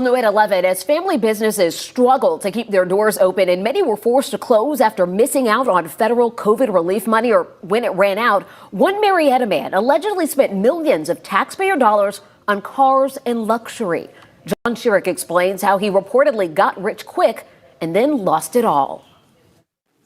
New at 11, as family businesses struggle to keep their doors open and many were forced to close after missing out on federal COVID relief money or when it ran out, one Marietta man allegedly spent millions of taxpayer dollars on cars and luxury. John Schierick explains how he reportedly got rich quick and then lost it all.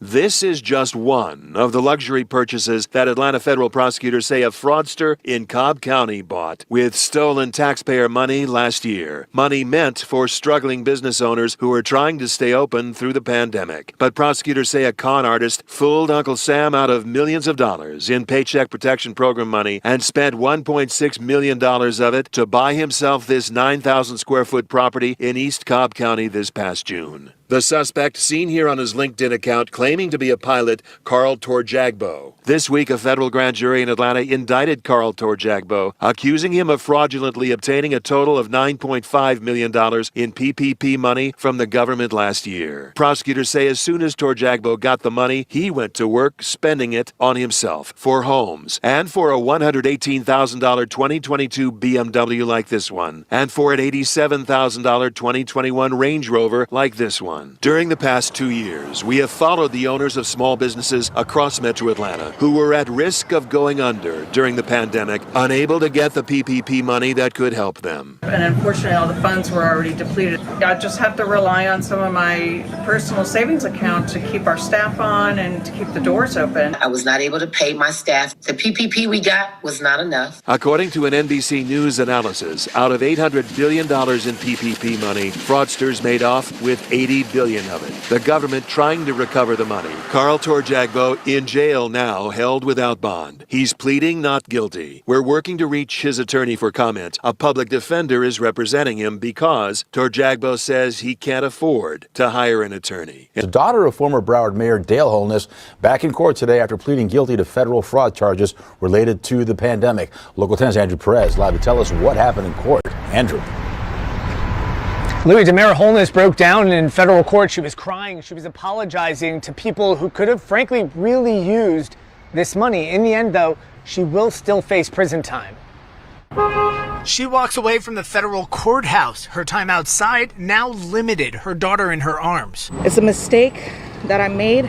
This is just one of the luxury purchases that Atlanta federal prosecutors say a fraudster in Cobb County bought with stolen taxpayer money last year. Money meant for struggling business owners who were trying to stay open through the pandemic. But prosecutors say a con artist fooled Uncle Sam out of millions of dollars in Paycheck Protection Program money and spent $1.6 million of it to buy himself this 9,000 square foot property in East Cobb County this past June. The suspect, seen here on his LinkedIn account, claiming to be a pilot, Carl Torjagbo. This week, a federal grand jury in Atlanta indicted Carl Torjagbo, accusing him of fraudulently obtaining a total of $9.5 million in PPP money from the government last year. Prosecutors say as soon as Torjagbo got the money, he went to work spending it on himself, for homes, and for a $118,000 2022 BMW like this one, and for an $87,000 2021 Range Rover like this one. During the past 2 years, we have followed the owners of small businesses across Metro Atlanta who were at risk of going under during the pandemic, unable to get the PPP money that could help them. And unfortunately, all the funds were already depleted. I just have to rely on some of my personal savings account to keep our staff on and to keep the doors open. I was not able to pay my staff. The PPP we got was not enough. According to an NBC News analysis, out of $800 billion in PPP money, fraudsters made off with $80 billion of it. The government trying to recover the money. Carl Torjagbo in jail now, held without bond. He's pleading not guilty. We're working to reach his attorney for comment. A public defender is representing him because Torjagbo says he can't afford to hire an attorney. The daughter of former Broward Mayor Dale Holness back in court today after pleading guilty to federal fraud charges related to the pandemic. Local 10's Andrew Perez live to tell us what happened in court. Andrew. Louis, Mayor Holness broke down in federal court. She was crying. She was apologizing to people who could have, frankly, really used this money. In the end, though, she will still face prison time. She walks away from the federal courthouse. Her time outside now limited, her daughter in her arms. It's a mistake that I made,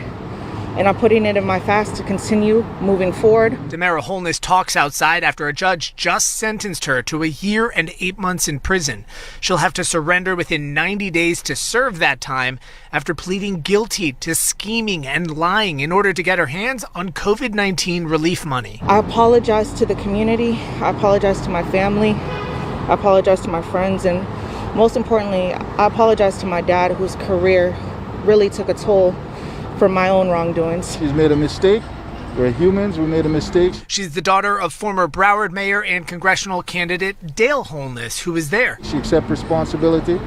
and I'm putting it in my fast to continue moving forward. Demara Holness talks outside after a judge just sentenced her to 1 year and 8 months in prison. She'll have to surrender within 90 days to serve that time after pleading guilty to scheming and lying in order to get her hands on COVID-19 relief money. I apologize to the community. I apologize to my family. I apologize to my friends. And most importantly, I apologize to my dad, whose career really took a toll for my own wrongdoings. She's made a mistake. We're humans. We made a mistake. She's the daughter of former Broward Mayor and congressional candidate Dale Holness, who was there. She accepts responsibility.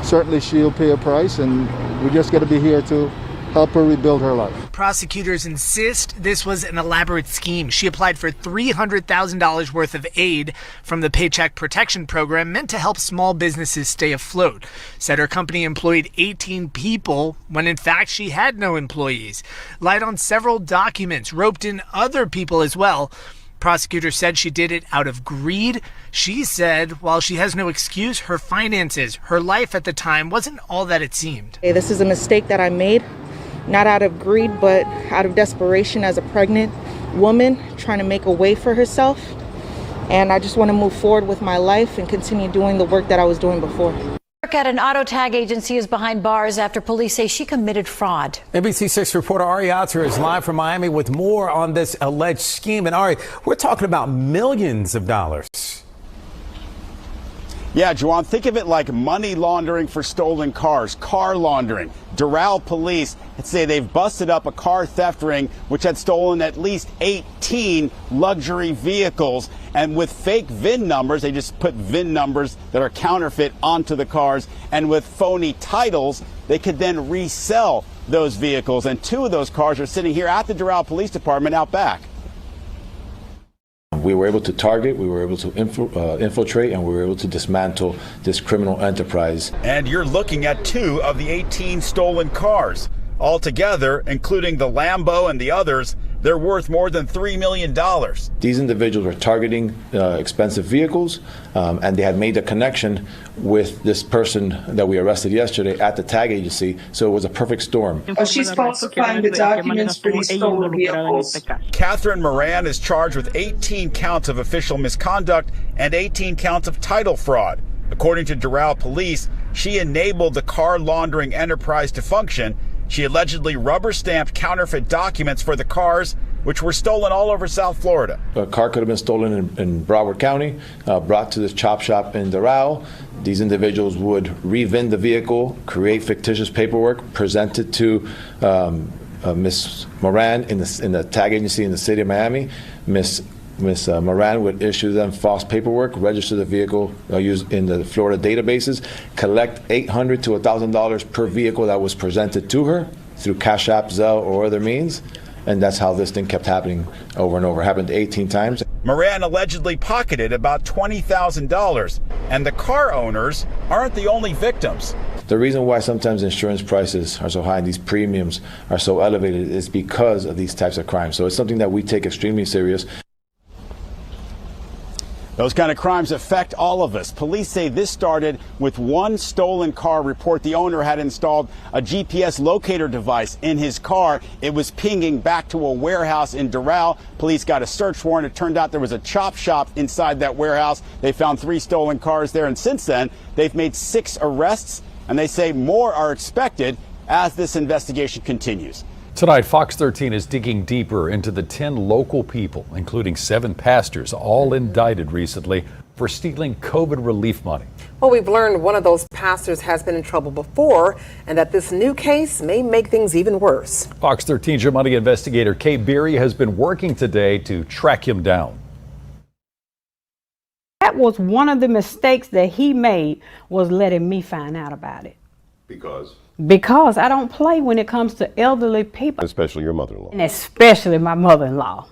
Certainly she'll pay a price, and we just got to be here to help her rebuild her life. Prosecutors insist this was an elaborate scheme. She applied for $300,000 worth of aid from the Paycheck Protection Program meant to help small businesses stay afloat. Said her company employed 18 people when in fact she had no employees. Lied on several documents, roped in other people as well. Prosecutors said she did it out of greed. She said while she has no excuse, her finances, her life at the time wasn't all that it seemed. Hey, this is a mistake that I made. Not out of greed, but out of desperation as a pregnant woman trying to make a way for herself. And I just want to move forward with my life and continue doing the work that I was doing before. Work at an auto tag agency is behind bars after police say she committed fraud. NBC6 reporter Ari Alter is live from Miami with more on this alleged scheme. And Ari, we're talking about millions of dollars. Yeah, Juwan, think of it like money laundering for stolen cars, car laundering. Doral police say they've busted up a car theft ring which had stolen at least 18 luxury vehicles. And with fake VIN numbers, they just put VIN numbers that are counterfeit onto the cars. And with phony titles, they could then resell those vehicles. And 2 of those cars are sitting here at the Doral Police Department out back. We were able to target, we were able to infiltrate, and we were able to dismantle this criminal enterprise. And you're looking at 2 of the 18 stolen cars. Altogether, including the Lambo and the others, they're worth more than $3 million. These individuals were targeting expensive vehicles, and they had made a connection with this person that we arrested yesterday at the tag agency, so it was a perfect storm. She's falsifying the documents for these stolen vehicles. Catherine Moran is charged with 18 counts of official misconduct and 18 counts of title fraud. According to Doral police, she enabled the car laundering enterprise to function. She allegedly rubber-stamped counterfeit documents for the cars, which were stolen all over South Florida. A car could have been stolen in Broward County, brought to this chop shop in Doral. These individuals would re-VIN the vehicle, create fictitious paperwork, present it to Ms. Moran in the tag agency in the city of Miami. Ms. Moran would issue them false paperwork, register the vehicle used in the Florida databases, collect $800 to $1,000 per vehicle that was presented to her through Cash App, Zelle, or other means. And that's how this thing kept happening over and over. It happened 18 times. Moran allegedly pocketed about $20,000, and the car owners aren't the only victims. The reason why sometimes insurance prices are so high and these premiums are so elevated is because of these types of crimes. So it's something that we take extremely serious. Those kind of crimes affect all of us. Police say this started with one stolen car report. The owner had installed a GPS locator device in his car. It was pinging back to a warehouse in Doral. Police got a search warrant. It turned out there was a chop shop inside that warehouse. They found 3 stolen cars there, and since then, they've made 6 arrests, and they say more are expected as this investigation continues. Tonight, Fox 13 is digging deeper into the 10 local people, including 7 pastors, all indicted recently for stealing COVID relief money. Well, we've learned one of those pastors has been in trouble before, and that this new case may make things even worse. Fox 13's Your Money investigator Kay Beery has been working today to track him down. That was one of the mistakes that he made, was letting me find out about it. Because I don't play when it comes to elderly people. Especially your mother-in-law. And especially my mother-in-law.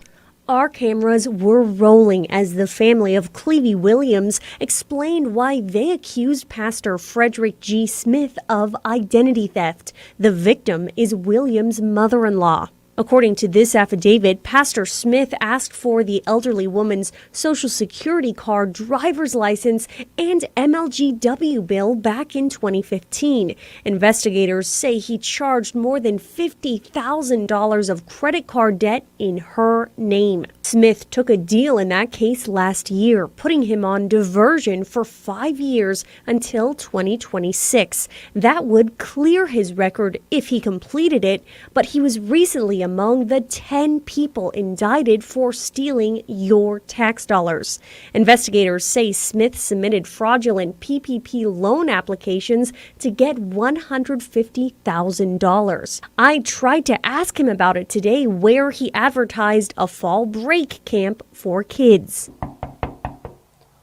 Our cameras were rolling as the family of Clevie Williams explained why they accused Pastor Frederick G. Smith of identity theft. The victim is Williams' mother-in-law. According to this affidavit, Pastor Smith asked for the elderly woman's Social Security card, driver's license, and MLGW bill back in 2015. Investigators say he charged more than $50,000 of credit card debt in her name. Smith took a deal in that case last year, putting him on diversion for 5 years until 2026. That would clear his record if he completed it, but he was recently among the 10 people indicted for stealing your tax dollars. Investigators say Smith submitted fraudulent PPP loan applications to get $150,000. I tried to ask him about it today, where he advertised a fall break camp for kids.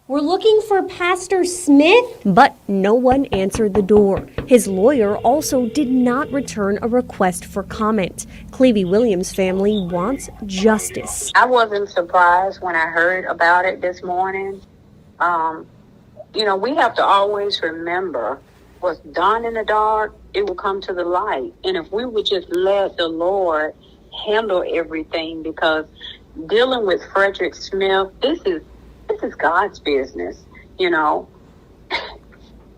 We're looking for Pastor Smith, but no one answered the door. His lawyer also did not return a request for comment. Clevie Williams' family wants justice. I wasn't surprised when I heard about it this morning. We have to always remember what's done in the dark, it will come to the light. And if we would just let the Lord handle everything, because dealing with Frederick Smith, this is God's business,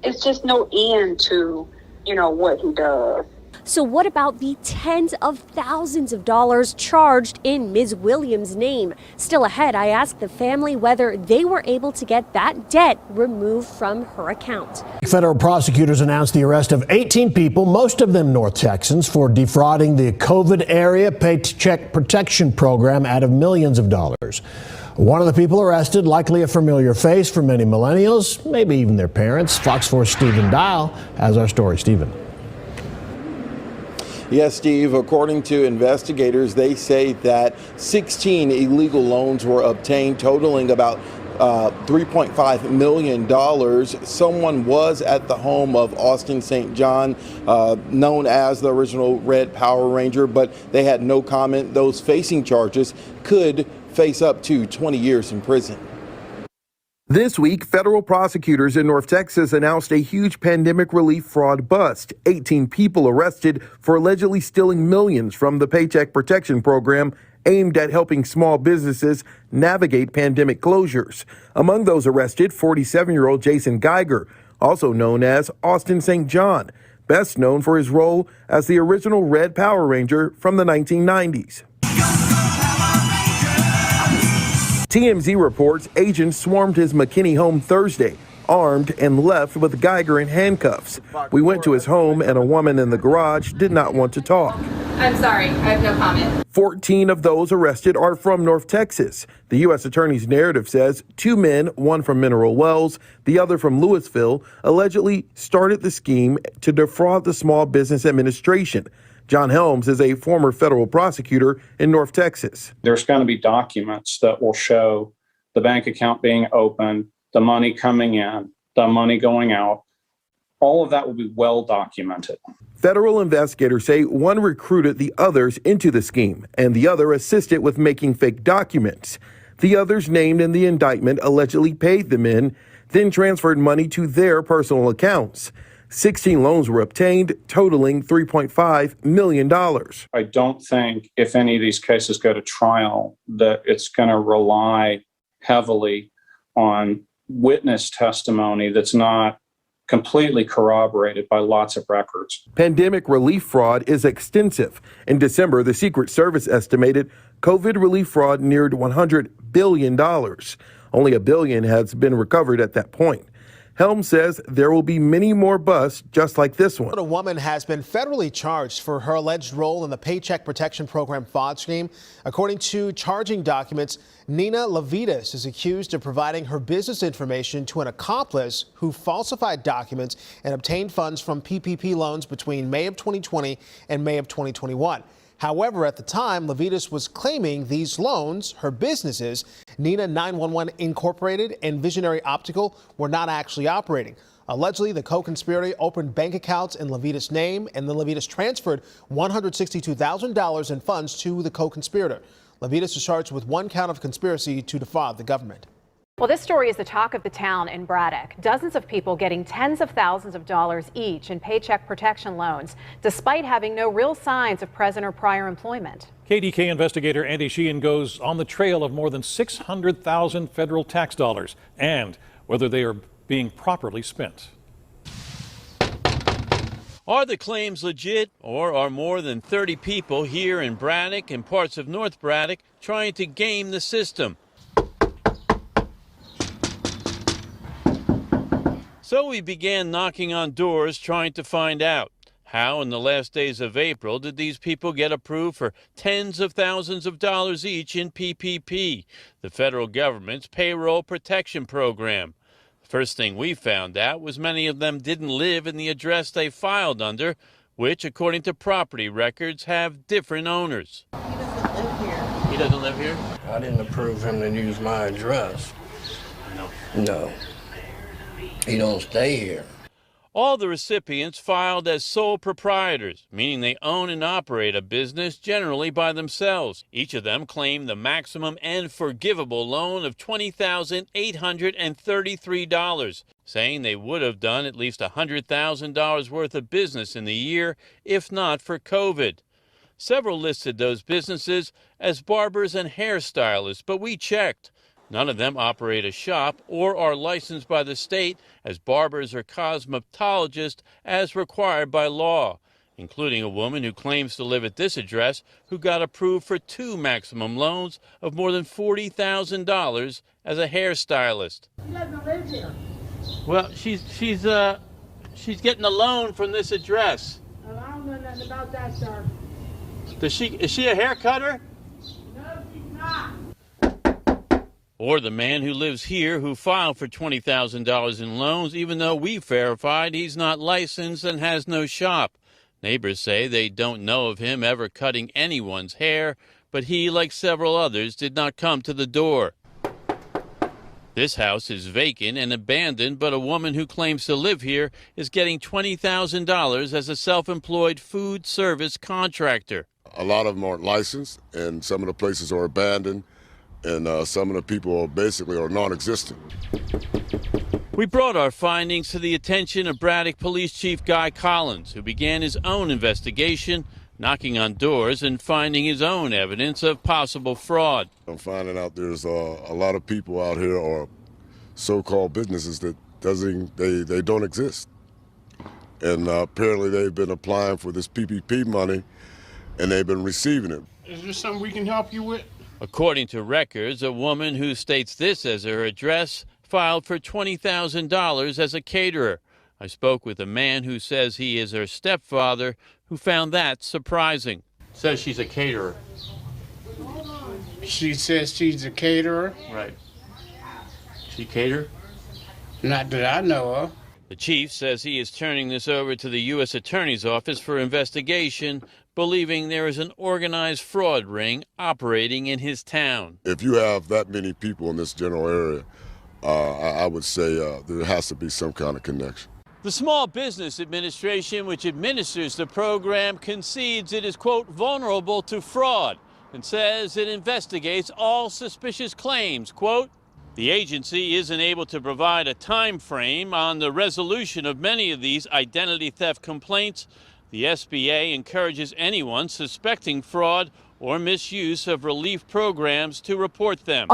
It's just no end to, what he does. So what about the tens of thousands of dollars charged in Ms. Williams' name? Still ahead, I asked the family whether they were able to get that debt removed from her account. Federal prosecutors announced the arrest of 18 people, most of them North Texans, for defrauding the COVID-era Paycheck Protection Program out of millions of dollars. One of the people arrested, likely a familiar face for many millennials, maybe even their parents. Fox 4's Stephen Dial has our story. Stephen. Yes, Steve, according to investigators, they say that 16 illegal loans were obtained, totaling about $3.5 million. Someone was at the home of Austin St. John, known as the original Red Power Ranger, but they had no comment. Those facing charges could face up to 20 years in prison. This week, federal prosecutors in North Texas announced a huge pandemic relief fraud bust. 18 people arrested for allegedly stealing millions from the Paycheck Protection Program aimed at helping small businesses navigate pandemic closures. Among those arrested, 47-year-old Jason Geiger, also known as Austin St. John, best known for his role as the original Red Power Ranger from the 1990s. TMZ reports agents swarmed his McKinney home Thursday, armed, and left with Geiger in handcuffs. We went to his home, and a woman in the garage did not want to talk. I'm sorry, I have no comment. 14 of those arrested are from North Texas. The U.S. Attorney's narrative says 2 men, one from Mineral Wells, the other from Louisville, allegedly started the scheme to defraud the Small Business Administration. John Helms is a former federal prosecutor in North Texas. There's going to be documents that will show the bank account being open, the money coming in, the money going out. All of that will be well documented. Federal investigators say one recruited the others into the scheme, and the other assisted with making fake documents. The others named in the indictment allegedly paid the men, then transferred money to their personal accounts. 16 loans were obtained, totaling $3.5 million. I don't think if any of these cases go to trial that it's going to rely heavily on witness testimony that's not completely corroborated by lots of records. Pandemic relief fraud is extensive. In December, the Secret Service estimated COVID relief fraud neared $100 billion. Only $1 billion has been recovered at that point. Helms says there will be many more busts just like this one. A woman has been federally charged for her alleged role in the Paycheck Protection Program fraud scheme. According to charging documents, Nina Levitas is accused of providing her business information to an accomplice who falsified documents and obtained funds from PPP loans between May of 2020 and May of 2021. However, at the time, Levitas was claiming these loans, her businesses, Nina 911 Incorporated and Visionary Optical, were not actually operating. Allegedly, the co-conspirator opened bank accounts in Levitas' name, and then Levitas transferred $162,000 in funds to the co-conspirator. Levitas is charged with 1 count of conspiracy to defraud the government. Well, this story is the talk of the town in Braddock. Dozens of people getting tens of thousands of dollars each in paycheck protection loans, despite having no real signs of present or prior employment. KDK investigator Andy Sheehan goes on the trail of more than 600,000 federal tax dollars and whether they are being properly spent. Are the claims legit, or are more than 30 people here in Braddock and parts of North Braddock trying to game the system? So we began knocking on doors trying to find out how in the last days of April did these people get approved for tens of thousands of dollars each in PPP, the federal government's payroll protection program. The first thing we found out was many of them didn't live in the address they filed under, which, according to property records, have different owners. He doesn't live here. He doesn't live here? I didn't approve him to use my address. No. He don't stay here. All the recipients filed as sole proprietors, meaning they own and operate a business generally by themselves. Each of them claimed the maximum and forgivable loan of $20,833, saying they would have done at least $100,000 worth of business in the year if not for COVID. Several listed those businesses as barbers and hairstylists, but we checked. None of them operate a shop or are licensed by the state as barbers or cosmetologists as required by law, including a woman who claims to live at this address who got approved for 2 maximum loans of more than $40,000 as a hairstylist. He doesn't live here. Well, she's getting a loan from this address. Well, I don't know nothing about that, sir. Is she a hair cutter? No, she's not. Or the man who lives here who filed for $20,000 in loans, even though we verified he's not licensed and has no shop. Neighbors say they don't know of him ever cutting anyone's hair, but he, like several others, did not come to the door. This house is vacant and abandoned, but a woman who claims to live here is getting $20,000 as a self-employed food service contractor. A lot of them aren't licensed, and some of the places are abandoned. And some of the people basically are non-existent. We brought our findings to the attention of Braddock Police Chief Guy Collins, who began his own investigation, knocking on doors and finding his own evidence of possible fraud. I'm finding out there's a lot of people out here, or so-called businesses, that they don't exist. And apparently they've been applying for this PPP money, and they've been receiving it. Is there something we can help you with? According to records, a woman who states this as her address filed for $20,000 as a caterer. I spoke with a man who says he is her stepfather, who found that surprising. Says she's a caterer. She says she's a caterer. Right. She cater? Not that I know of. The chief says he is turning this over to the U.S. Attorney's Office for investigation, believing there is an organized fraud ring operating in his town. If you have that many people in this general area, I would say there has to be some kind of connection. The Small Business Administration, which administers the program, concedes it is, quote, vulnerable to fraud and says it investigates all suspicious claims, quote. The agency isn't able to provide a time frame on the resolution of many of these identity theft complaints. The SBA encourages anyone suspecting fraud or misuse of relief programs to report them.